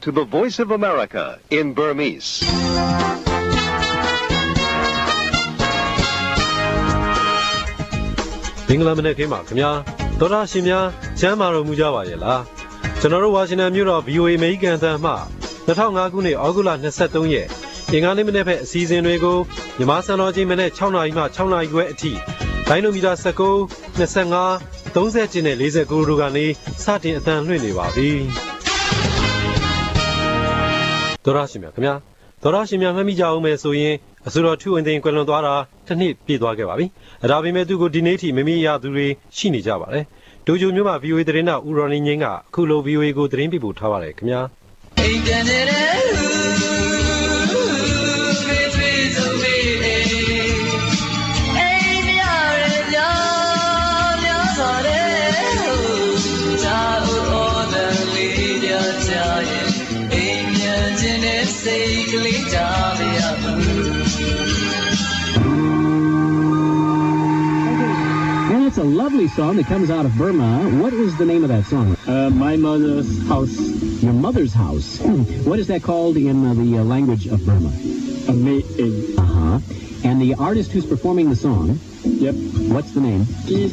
to the Voice of America in Burmese. Binglamane Kima, Kanya, Dora Shimya, Jamaro Mujava Yela, General Washington Muro, VOA Megan Ma, the Tongaguni, Ogula Nesatunye, Yanganimepe, Season Rego, Yamasanoji Mene, Chona Ima, Chona Gueti, Dainomida Sako, Nesanga, Donzetine, Lisa Gurugani, Satin and Rinivabi. Dora Shimya, Kanya, Dora Shimya Hamija Ome Soye, Asura 2 and the Quelandara, Tani Pidwagabi, Rabi Medugo Dinati, Mimia Duri, Shini Java. Do you know view the Rena Urani Yinga, Kulo View go dream people Taware, Kanya? Well, it's a lovely song that comes out of Burma. What is the name of that song? My mother's house. Your mother's house. What is that called in the language of Burma? Amazing. And the artist who's performing the song? Yep. What's the name? He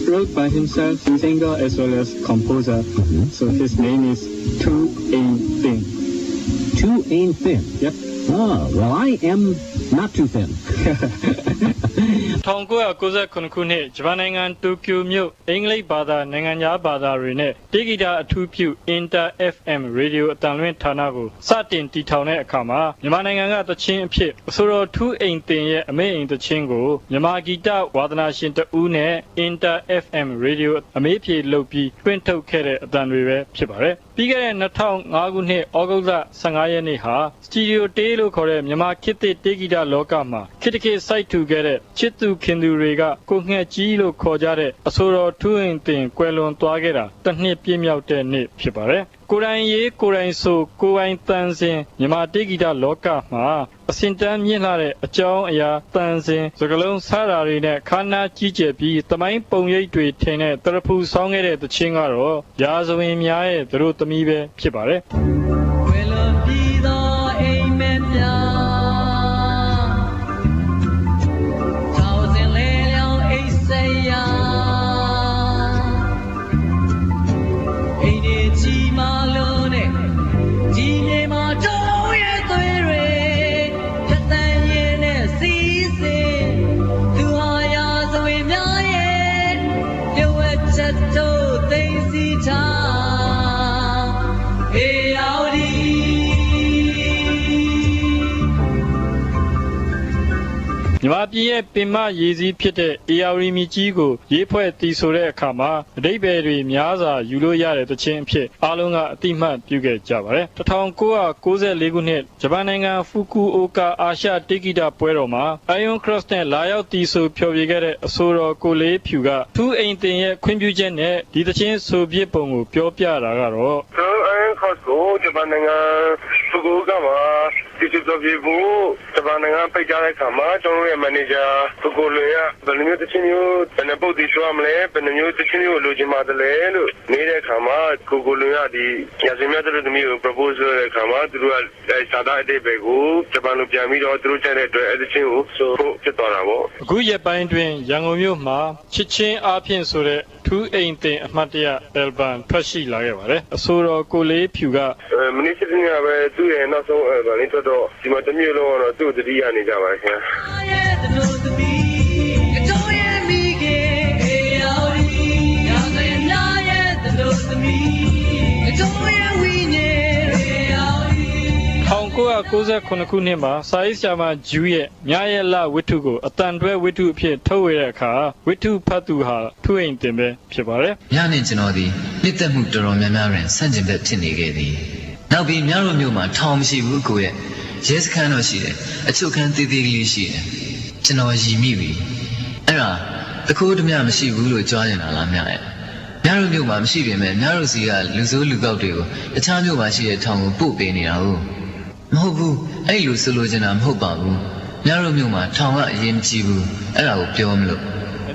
wrote by himself, singer as well as composer. So his name is Tu Ain Thin. Tu Ain Thin. Yep. Oh, well, I am not too thin. 1999ခုနှစ်ဂျပန်နိုင်ငံတိုကျိုမြို့အင်္ဂလိပ်ဘာသာနိုင်ငံသားဘာသာတွေနဲ့တေဂီတာအထူးပြု Inter FM Radio အတန်လွင့်ဌာနကိုစတင်တည်ထောင်တဲ့အခါမှာမြန်မာနိုင်ငံကသချင်းအဖြစ်အဆိုတော်ထူးအိမ်တင်ရဲ့အမေအိမ်သချင်းကိုမြန်မာဂီတဝါသနာရှင်တဦးနဲ့ Inter FM Radio အမေးဖြေလုပ်ပြီးတွင့်ထုတ်ခဲ့တဲ့အတန်တွေပဲဖြစ်ပါတယ်ပြီးခဲ့တဲ့2005ခုနှစ်ဩဂုတ်လ15ရက်နေ့ဟာစတူဒီယိုတေးလို့ခေါ်တဲ့မြန်မာခေတ်သစ်တေးဂီတလောကမှာခေတ်တစ်ခေတ်စိုက်ထူခဲ့တဲ့ချစ်သူခင်သူတွေကကိုငှက်ကြီးလို့ခေါ်ကြတဲ့အဆိုတော်ထူးအိမ်တင်ကွယ်လွန်သွားခဲ့တာတစ်နှစ်ပြည့်မြောက်တဲ့နေ့ဖြစ်ပါတယ်ကိုယ်တိုင်ရေးကိုယ်တိုင်ဆိုကိုယ်ပိုင်တန်စင်မြန်မာတေးဂီတလောကမှာအစင်တန်းမြင့်လာတဲ့အကြောင်းအရာတန်စင်စကလုံးစားတာတွေနဲ့ခါနာကြီးကျယ်ပြီးတမိုင်းပုံရိပ်တွေထင်တဲ့တရဖူဆောင်းခဲ့တဲ့သချင်းကတော့ရာဇဝင်များရဲ့သူတို့သမီးပဲဖြစ်ပါတယ်မြန်မာပြည်ရဲ့ပင်မရေစီးဖြစ်တဲ့ AR မြစ်ကြီးကိုရေးဖွဲ့တည်ဆိုတဲ့အခါမှာအဓိပ္ပာယ်တွေများစွာယူလို့ရတဲ့သချင်းအဖြစ်အားလုံးကအတိအမှတ်ပြုခဲ့ကြပါတယ်1994ခုနှစ်ဂျပန်နိုင်ငံဖူကူအိုကာအာရှတေးဂီတပွဲတော်မှာ Iron Cross နဲ့လာရောက်တည်ဆိုဖျော်ဖြေခဲ့တဲ့အဆိုတော်ကိုလေးဖြူကထူးအိမ်တင်ရဲ့ခွင့်ပြုချက်နဲ့ဒီသချင်းဆိုပြစ်ပုံကိုပြောပြတာကတော့ Iron Cross ကိုဂျပန်နိုင်ငံဖူကူအိုကာမှာဒီလိုပြောပြဖို့ဂျပန်နိုင်ငံပိတ်ကြတဲ့အခါမှာကျွန်တော်ရဲ့မန်နေဂျာကိုလွေကဘယ်လိုမျိုးတချင်းမျိုးဘယ်နှပုတ်တီဆိုရမလဲဘယ်နှမျိုးတချင်းမျိုးလိုချင်ပါတယ်လဲလို့နေတဲ့အခါမှာကိုလွေကဒီညာစင်မြတ်တဲ့သမီးကို propose လုပ်တဲ့အခါမှာသူတို့ကစာသားအတိတ်ပဲကိုဂျပန်လိုပြန်ပြီးတော့သူတို့ချက်တဲ့အတွက်အဲ့ဒီချင်းကိုဆိုဖြစ်သွားတာပေါ့အခုရက်ပိုင်းတွင်ရန်ကုန်မြို့မှာချစ်ချင်းအားဖြင့်ဆိုတဲ့ထူးအိမ်တင်အမှတ်တရ album ထွက်ရှိလာခဲ့ပါတယ်အဆိုတော်ကိုလေးဖြူကမနစ်ချင်းကပဲသူ့ရဲ့နောက်ဆုံး album လေးထွက်တော့ဒီမှာတစ်မျိုးလုံးတော့သူ့တတိယနေကြပါခင်1999ခုနှစ်မှာစာရေးဆရာမဂျူးရဲ့မြရဲ့လဝိထုကိုအတန်တွဲဝိထုအဖြစ်ထုတ်ဝေတဲ့အခါဝိထုဖတ်သူဟာထူးအိမ်တင်ပဲဖြစ်ပါတယ်။ညနေကျွန်တော်ဒီနှစ်သက်မှုတော်တော်များများရင်ဆန့်ကျင်ဘက်ဖြစ်နေခဲ့သည်။နောက်ပြီးများတို့မျိုးမှာထောင်မရှိဘူးကိုရဲ့ရဲစခန်းတော့ရှိတယ်။အချုပ်ခန်းသေးသေးလေးရှိတယ်။ကျွန်တော်ရည်မိပြီ။အဲ့ဒါတခိုးတမျှမရှိဘူးလို့ကြွားနေတာလားမြရဲ့။များတို့မျိုးမှာမရှိပေမဲ့များတို့စီကလူစိုးလူကောက်တွေကိုတခြားမျိုးမှာရှိတဲ့ထောင်ကိုပို့ပေးနေတာဟုတ်မဟုတ်ဘူးအဲ့လိုဆိုလိုချင်တာမဟုတ်ပါဘူးများတို့မျိုးမှာထောင်ကအရင်မကြည့်ဘူးအဲ့ဒါကိုပြောမလို့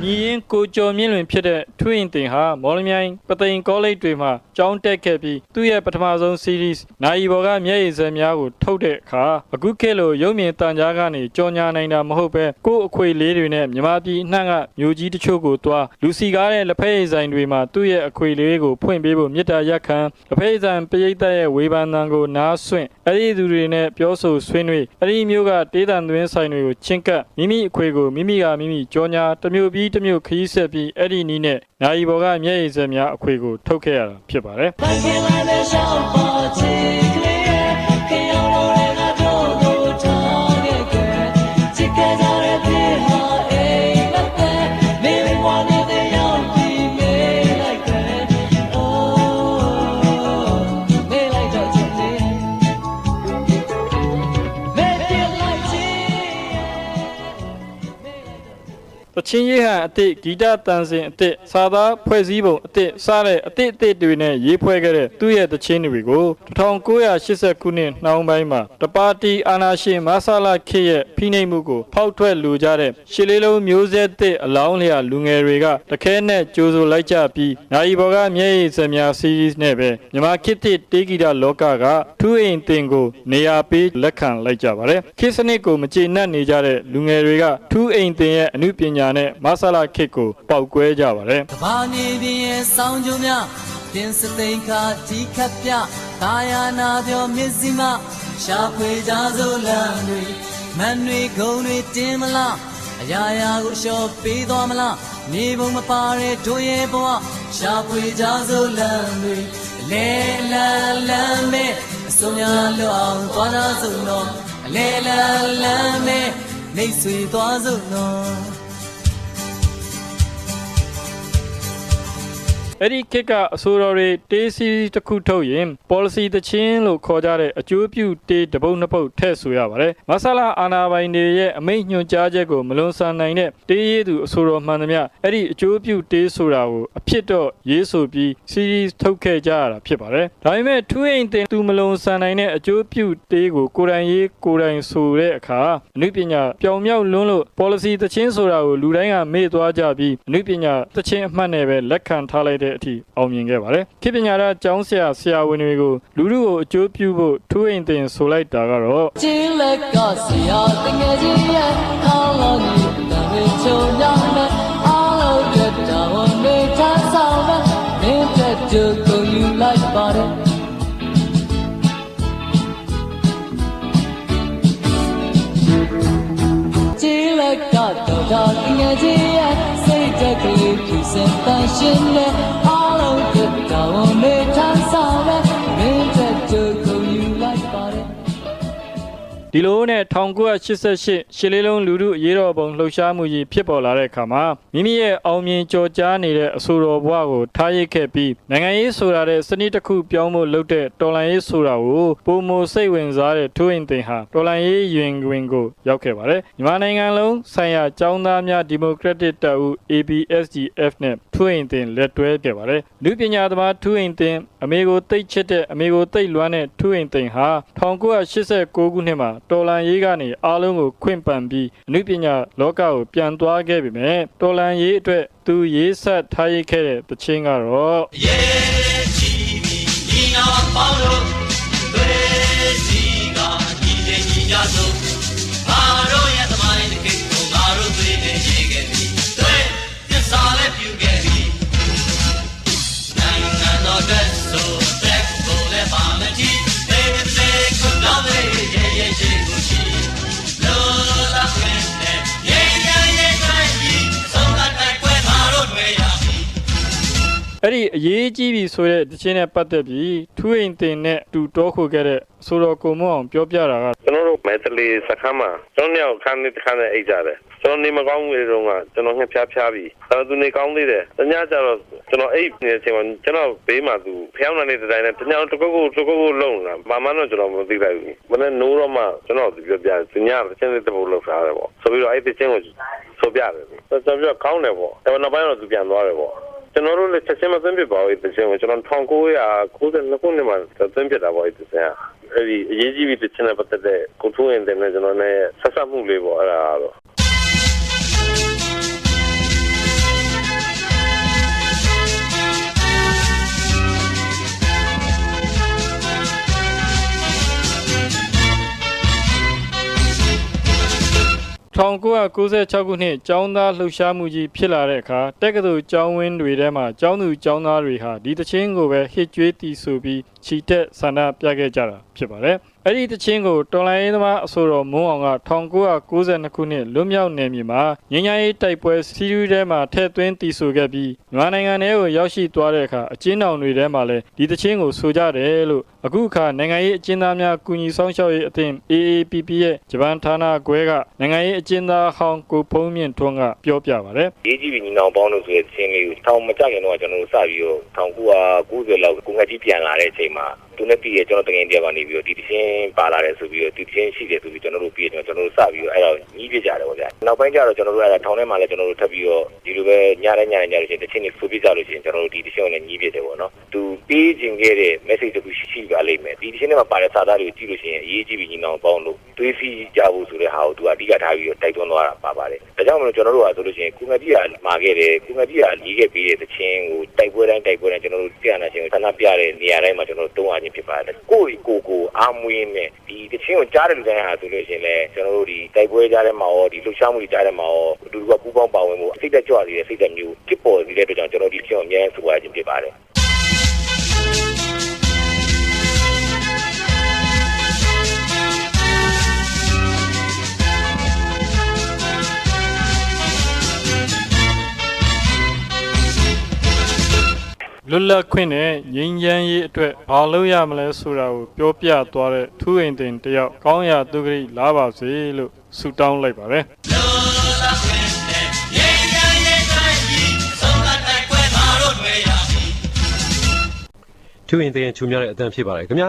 ညီရင်းကိုကျော်မြင့်လွင်ဖြစ်တဲ့ထွေးရင်တင်ဟာမော်လမြိုင်ပသိမ်ကောလိပ်တွေမှာကျောင်းတက်ခဲ့ပြီးသူ့ရဲ့ပထမဆုံး series နိုင်ဘော်ကမျက်ရည်စက်များကိုထုတ်တဲ့အခါအခုခေတ်လိုရုပ်မြင်တန်ကြားကနေကြော်ညာနိုင်တာမဟုတ်ပဲကိုယ့်အခွေလေးတွေနဲ့မြမပြည်အနှံ့ကမျိုးကြီးတချို့ကိုတွားလူစီကားတဲ့လက်ဖက်ရည်ဆိုင်တွေမှာသူ့ရဲ့အခွေလေးကိုဖွင့်ပေးဖို့မြစ်တာရက်ခံလက်ဖက်ရည်ဆိုင်ပရိသတ်ရဲ့ဝေဖန်သံကိုနားဆွင့်အဲ့ဒီသူတွေနဲ့ပြောဆိုဆွေးနွေးအဲ့ဒီမျိုးကတေးသံသွင်းဆိုင်တွေကိုချင်းကပ်မိမိအခွေကိုမိမိကမိမိကြော်ညာတစ်မျိုးပြီးတစ်မျိုးခရီးဆက်ပြီးအဲ့ဒီနီးနဲ့နိုင်ဘော်ကမျက်ရည်စက်များအခွေကိုထုတ်ခဲ့ရတာဖြစ်ပါတယ် တချင်းရေးဟန်အစ်ဂီတတန်စင်အစ်စာသားဖွဲ့စည်းပုံအစ်စားတဲ့အစ်တွေနဲ့ရေးဖွဲ့ခဲ့တဲ့သူ့ရဲ့တချင်းတွေကို1980ခုနှစ်နှောင်းပိုင်းမှာတပါတီအာနာရှင်မဆလာခေရဲ့ဖိနှိပ်မှုကိုဖောက်ထွက်လူကြတဲ့ရှစ်လေးလုံးမျိုးဆက်သစ်အလောင်းလျာလူငယ်တွေကတခဲနဲ့ကြိုးစိုးလိုက်ကြပြီးနိုင်ဘော်ကမျက်ရည်စက်များ series နဲ့ပဲမြန်မာခေတ်သစ်တေးဂီတလောကကထူးအိမ်တင်ကိုနေရာပေးလက်ခံလိုက်ကြပါတယ်ခေတ်စနစ်ကိုမကျေနပ်နေကြတဲ့လူငယ်တွေကထူးအိမ်တင်ရဲ့အမှုပညာနဲ့မဆလာခေတ်ကိုပေါက်ကွဲကြပါတယ်။ဘာနေပြင်းရဲ့စောင်းကြုံများတင်စသိန်းခါတီးခတ်ပြတာယာနာပြောမြစ်စီမရှာဖွေကြစို့လမ်းတွေမန်တွေဂုံတွေတင်းမလားအရာရာကိုလျှော်ပေးသွားမလားနေပုံမပါတဲ့တို့ရဲ့ဘဝရှာဖွေကြစို့လမ်းတွေလဲလန်းလန်းမဲ့အစုံများလွတ်အောင်သွားကြစို့နော်လဲလန်းလန်းမဲ့နေဆွေသွားစို့နော်အဲ့ဒီခေတ်ကအဆိုတော်တွေတေးစီတစ်ခုထုတ်ရင် policy တချင်းလို့ခေါ်ကြတဲ့အကျိုးပြုတေးတစ်ပုတ်နှစ်ပုတ်ထည့်ဆိုရပါတယ်မဆလာအာနာပိုင်တွေရဲ့အမိန့်ညွှန်ကြားချက်ကိုမလွန်ဆန်နိုင်တဲ့တေးရည်သူအဆိုတော်မှန်သမျှအဲ့ဒီအကျိုးပြုတေးဆိုတာကိုအဖြစ်တော့ရေးဆိုပြီး series ထုတ်ခဲ့ကြရတာဖြစ်ပါတယ်ဒါပေမဲ့ထူးအိမ်တင်သူမလွန်ဆန်နိုင်တဲ့အကျိုးပြုတေးကိုကိုယ်တိုင်ရေးကိုယ်တိုင်ဆိုတဲ့အခါအနုပညာပြောင်မြောက်လွန်းလို့ policy တချင်းဆိုတာကိုလူတိုင်းကမေ့သွားကြပြီးအနုပညာတချင်းအမှတ်နဲ့ပဲလက်ခံထားလိုက်တဲ့အထိအောင်မြင်ခဲ့ပါတယ်ခေတ်ပညာသားကျောင်းဆရာဝန်တွေကိုလူထုကိုအကျိုးပြုဖို့ထူးအိမ်တင်ဆိုလိုက်တာကတော့ကျင်းလက်ကဆရာတငယ်ချင်းရဲ့ကောင်းလို့ဒီတဝေချုံညောင်းနဲ့အားလုံးရတာဝန်တွေထမ်းဆောင်နဲ့မင်းတက်တူကိုယူလိုက်ပါတယ်ကျင်းလက်ကတော့ဒါတငယ်ချင်းရဲ့စိတ်တက်ကလေးဖြူစင်တန်ရှင်းနဲ့ဒီလိုနဲ့1988ရှစ်လေးလုံးလူထုအရေးတော်ပုံလှုပ်ရှားမှုကြီးဖြစ်ပေါ်လာတဲ့အခါမှာမိမိရဲ့အောင်မြင်ကြော်ကြားနေတဲ့အဆိုတော်ဘဝကိုထားရစ်ခဲ့ပြီးနိုင်ငံရေးဆိုတာတဲ့စနစ်တစ်ခုပြောင်းဖို့လုပ်တဲ့တော်လှန်ရေးဆိုတာကိုပုံမစိတ်ဝင်စားတဲ့ထူးအိမ်တင်ဟာတော်လှန်ရေးရင်တွင်ကိုရောက်ခဲ့ပါတယ်မြန်မာနိုင်ငံလုံးဆိုင်ရာចောင်းသားများဒီမိုကရက်တစ်တပ်ဦး ABSDF နဲ့ထူးအိမ်တင်လက်တွဲခဲ့ပါတယ်လူပညာသမားထူးအိမ်တင်အမေကိုတိတ်ချစ်တဲ့အမေကိုတိတ်လွမ်းတဲ့ထူးအိမ်တင်ဟာ1989ခုနှစ်မှာတော်လန်ရေးကနေအားလုံးကိုခွင့်ပန်ပြီးအနုပညာလောကကိုပြန်သွားခဲ့ပြီမဲ့တော်လန်ရေးအတွက်သူရေးဆက်ထားရခဲ့တဲ့တခြင်းကတော့ရေးချီပြီးညီနာပေါင်းလို့တွေ့စီကညီတဲ့ညီကြဆုံးဘာတို့ရဲ့သမိုင်းတစ်ခေတ်ကိုငါတို့တွေ့နေရေးခဲ့ပြီတွေ့သစ္စာလည်းပြုခဲ့ပြီနိုင်ငံတော်တဲ့ဆိုတဲ့ကိုလည်းပါမကြည့်တဲ့တဲ့ကိုတော့ရဲ့ရဲ့ရှိကိုရှိလောလာခွင့်နဲ့ရဲ့ရဲ့တိုင်းကြီးဆုံးတဲ့ကွယ်ငါတို့တွေ့ရပြီအဲ့ဒီအရေးကြီးပြီဆိုတဲ့တခြင်းနဲ့ပတ်သက်ပြီးထူးအိမ်တင်နဲ့တူတော်ခိုခဲ့တဲ့ဆိုတော့ကိုမောင်ပြောပြတာကကျွန်တော်တို့မဲတလီစခန်းမှာကျွန်တော်ခန်းနေခန်းနဲ့အိတ်ကြတယ်ကျွန်တော်နေမကောင်းဘူးတော့ကကျွန်တော်ငှက်ဖျားပြီးသူနေကောင်းသေးတယ်တညကျတော့ကျွန်တော်အိတ်နေချိန်မှာကျွန်တော်ဘေးမှာသူဖျောင်းနေတဲ့တိုင်းနဲ့တညတကုတ်လုံးလာမမတော့ကျွန်တော်မသိလိုက်ဘူးမနေ့နိုးတော့မှကျွန်တော်ပြောပြသူညတချင်းတဲ့ပုံလောက်ထားတယ်ပေါ့ဆိုပြီးတော့အဲ့ဒီချင်းကိုဆိုပြတယ်ကျွန်တော်ပြောကောင်းတယ်ပေါ့ဒါပေမဲ့နောက်ပိုင်းတော့သူပြန်သွားတယ်ပေါ့ကျွန်တော်တို့လည်းချက်ချင်းမသိပြပါဘူးတချင်းကိုကျွန်တော်1992ခုနှစ်မှာသိပြတာပေါ့အဲ့ဒီတချင်းအဲ့ဒီအရေးကြီးပြီးတချင်းနဲ့ပတ်သက်တဲ့ကိုထုံးရင်တဲ့ကျွန်တော်နဲ့ဆက်ဆက်မှုလေးပေါ့အဲ့ဒါတော့ 1996ခုနှစ်ကျောင်းသားလှုပ်ရှားမှုကြီးဖြစ်လာတဲ့အခါတက္ကသိုလ်ကျောင်းဝင်းတွေထဲမှာကျောင်းသူကျောင်းသားတွေဟာဒီတခြင်းကိုပဲဟစ်ကြွေးတီးဆိုပြီးချီတက်ဆန္ဒပြခဲ့ကြတာဖြစ်ပါတယ်။အဲ့ဒီတခြင်းကိုတော်လိုင်းရေးသမားအဆိုတော်မုံအောင်က1992ခုနှစ်လွတ်မြောက်နယ်မြေမှာငញ្ញရေးတိုက်ပွဲစီးရီးထဲမှာထည့်သွင်းတီးဆိုခဲ့ပြီးမြန်မာနိုင်ငံထဲကိုရောက်ရှိသွားတဲ့အခါအကျဉ်းထောင်တွေထဲမှာလည်းဒီတခြင်းကိုဆိုကြတယ်လို့အခုအခါနိုင်ငံရေးအကျဉ်းသားများကူညီဆောင်ရှောက်ရေးအသင်း AAPP ရဲ့ဂျပန်ဌာနခွဲကနိုင်ငံရေးအကျဉ်းသားဟောင်းကိုဖုံးမြင့်ထွန်းကပြောပြပါတယ်။ ရေးကြည့်ပြီးညီနောင်ပေါင်းလို့ဆိုတဲ့ချင်းလေးကိုထောင်မကြခင်တော့ကျွန်တော်တို့စပြီးတော့1990လောက်ကိုငါကြီးပြန်လာတဲ့အချိန်မှာသူနဲ့ပြည်ရဲ့ကျွန်တော်တကယ်တည်းကနေပြီးတော့ဒီတချင်းပါလာတယ်ဆိုပြီးတော့ဒီတချင်းရှိတယ်ဆိုပြီးကျွန်တော်တို့ပြည်ကျွန်တော်တို့စပြီးတော့အဲ့ဒါညီးပြကြတယ်ပေါ့ဗျာနောက်ပိုင်းကျတော့ကျွန်တော်တို့အဲ့ဒါထောင်ထဲမှာလည်းကျွန်တော်တို့ထပ်ပြီးတော့ဒီလိုပဲညတိုင်းလို့ရှိရင်တချင်းတွေဆိုပြကြလို့ရှိရင်ကျွန်တော်တို့ဒီတချင်းကိုလည်းညီးပြတယ်ပေါ့နော်သူပေးခြင်းခဲ့တဲ့ message တစ်ခုရှိပါလိမ့်မယ်ဒီတချင်းထဲမှာပါတဲ့စာသားတွေကိုကြည့်လို့ရှိရင်အရေးကြီးပြီးညီနောင်ပေါင်းလို့တွေးစီကြဖို့ဆိုတဲ့ဟာကိုသူအဓိကထားပြီးတော့တိုက်တွန်းသွားတာပါပါတယ်ဒါကြောင့်မလို့ကျွန်တော်တို့ကဆိုလို့ရှိရင်ကိုငါကြီးကမာခဲ့တယ်ကိုငါကြီးကညီးခဲ့ပြီးတဲ့တချင်းကိုတိုက်ပွဲတိုင်းကျွန်တော်တို့ပြန်လာခြင်းဆန္ဒပြတဲ့နေရာတိုင်းမှာကျွန်တော်တို့တုံးရခြင်းဖြစ်ပါတယ်ကိုအားမွေးနဲ့ဒီတချင်းကိုကြားတဲ့လူတိုင်းဟာဆိုလို့ရှိရင်လည်းကျွန်တော်တို့ဒီတိုက်ပွဲကြားထဲမှာရောဒီလှုပ်ရှားမှုတွေကြားထဲမှာရောအတူတူကပူးပေါင်းပါဝင်မှုစိတ်သက်ကြွနေတဲ့စိတ်သက်မျိုးဖြစ်ပေါ်နေတဲ့အတွက်ကြောင့်ကျွန်တော်ဒီတချင်းကိုအများကြီးဆိုရခြင်းဖြစ်ပါတယ်လွတ်လပ်ခွင့်နဲ့ငြိမ်းချမ်းရေးအတွက်ဘာလုပ်ရမလဲဆိုတာကိုပြောပြသွားတဲ့ထူးအိမ်တင်တယောက်ကောင်းရာသူဂရိလာပါစေလို့ဆုတောင်းလိုက်ပါတယ်ထူးရင်တင်ချူများတဲ့အတန်းဖြစ်ပါတယ်ခင်ဗျာ